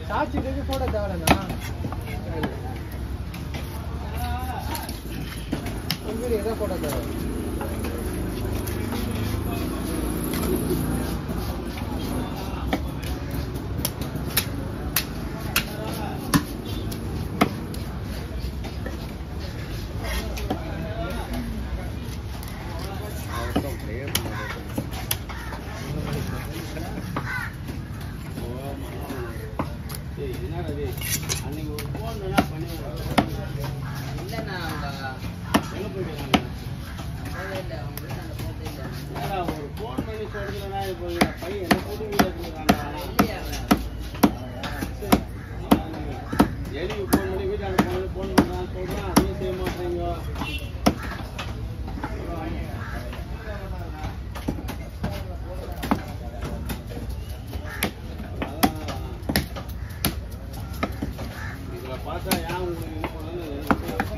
சாட்சிக்கு போட தேவைண்ணா எதை போட தேவை அன்னைக்கு ஒரு ஃபோன் பண்ணி இல்லைண்ணா அவங்க எங்கே போயிட்டு ஒரு ஃபோன் பண்ணி சொல்றதுனா இப்போ பையன் என்ன புது வீடு எலிக்கு ஃபோன் பண்ணி வீட்டாண்ட ஃபோன் பண்ணுறான்னு சொல்கிறான் அதையும் செய்ய மாட்டேங்க பார்த்தா ஏன் உங்களுக்கு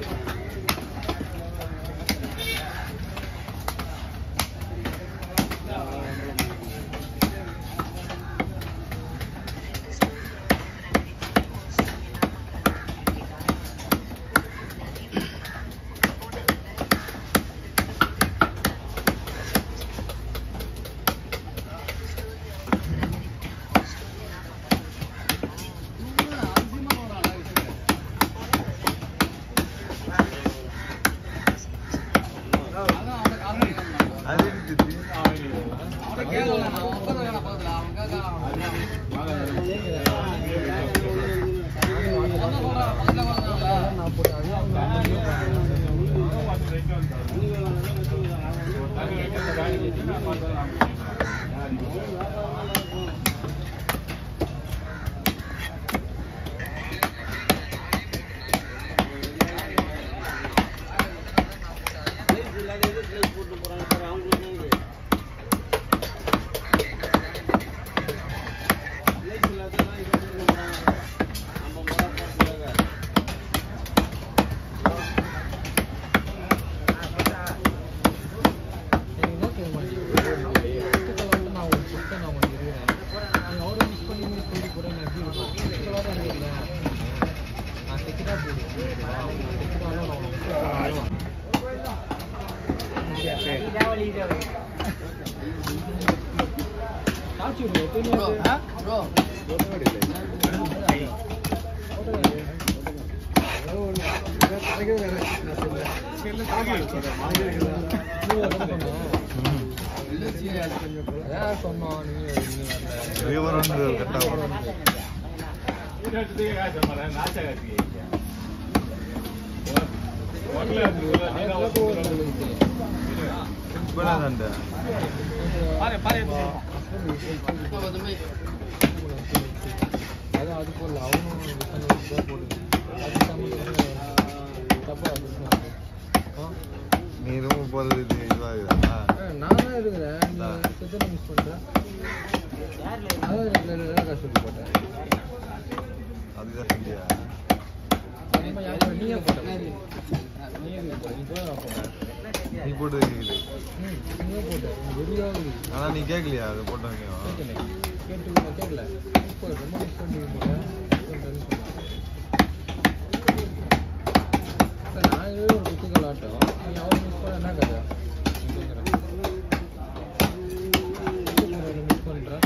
என்ன பண்ணணும் நீ கேட்கலையா அது போட்டாங்க கேட்கல நான் ஒரு குத்துக்கள் ஆட்டம் நீ அவர் மிஸ் பண்ண என்ன கதை மிஸ் பண்ற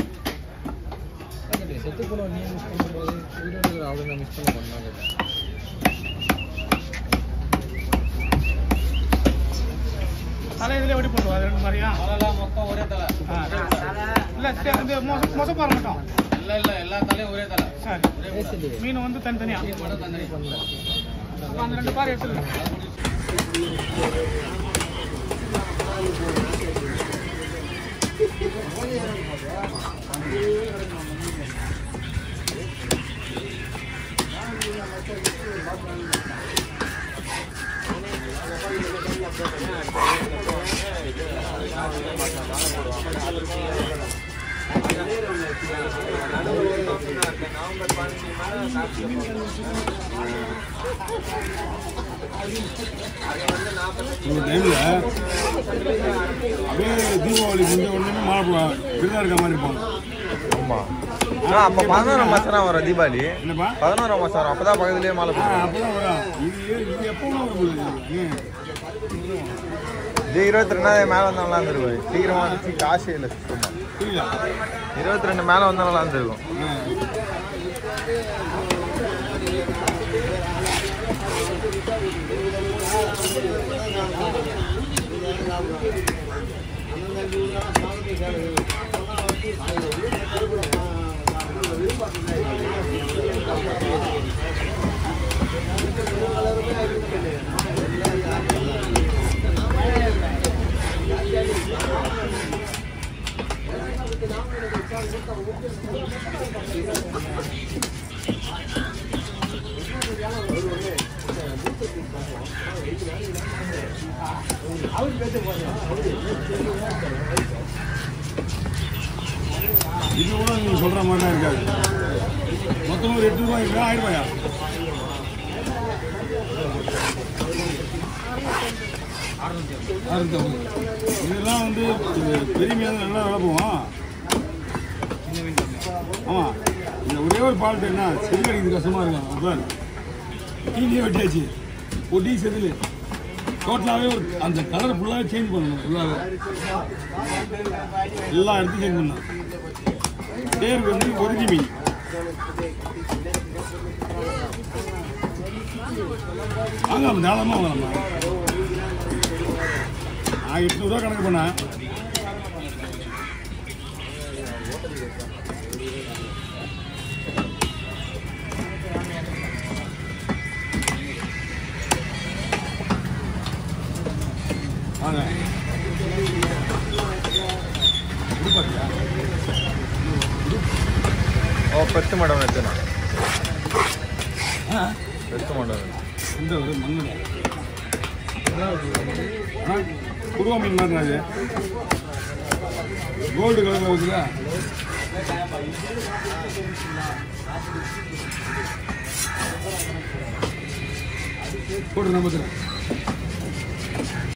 செத்து போன நீ மிஸ் பண்ணும்போது வீடியோ அவளை நான் மிஸ் பண்ண பண்ணாங்க தலை இதில் எப்படி போடுவா ரெண்டு மாதிரியா அதெல்லாம் மொத்தம் ஒரே தலை இல்லை மொசப்பார மட்டும் இல்லை இல்லை எல்லா தலையும் ஒரே தலை சரி மீன் வந்து தனித்தனியாக மட்டும் தண்ணி பண்ணல அந்த ரெண்டு பாரு எடுத்துருங்க அப்படியே தீபாவளி முடிஞ்ச உடனே மாலை விருதா இருக்க மாதிரி இருப்பாங்க. ஆமாம் அப்போ 11 மாதம் வரும் தீபாவளி. என்னப்பா 11 மாதம் வரும். அப்போ தான் பக்கத்துலேயே மாலை போடுவோம். அப்பதான் வரும். இது எப்போ வரும்? இது 22 மேலே வந்தால் நல்லா இருந்திருக்கும். சீக்கிரமாக வந்துச்சு, காசு இல்லை சுத்தமாக. புரியல 22 மேலே வந்தால் நல்லா இருந்திருக்கும். இது கூட நீங்க சொல்ற மாதிரி தான் இருக்காது. மொத்தம் ஒரு 8 ரூபாய் இருக்கா 1000 ரூபாயா? இதெல்லாம் வந்து பெரிய மீன் நல்லா வேலை போவோம். ஆமா இந்த ஒரே ஒரு பால்ட்டு என்ன செதில் அடிக்கிறது கஷ்டமா இருக்கும். அதான் டீனியே வெட்டியாச்சு ஒட்டி செதில் டோட்டலாகவே ஒரு அந்த கலரை ஃபுல்லாகவே சேஞ்ச் பண்ணணும். ஃபுல்லாகவே எல்லா இடத்தையும் சேஞ்ச் பண்ணணும். பேருக்கு வந்து ஒரிஜி மீன். வாங்கலாம் தாராளமாக வாங்கலாமா. நான் 800 ரூபா கணக்கு பண்ணேன். வாங்க பெருசு மாடம் வச்சுனா பெருசு மாடம் இந்த ஒரு மண்ணு குருவா மீன் மாதிரி கோல்டு கலர் இருக்குல்ல போட்டு நம்ம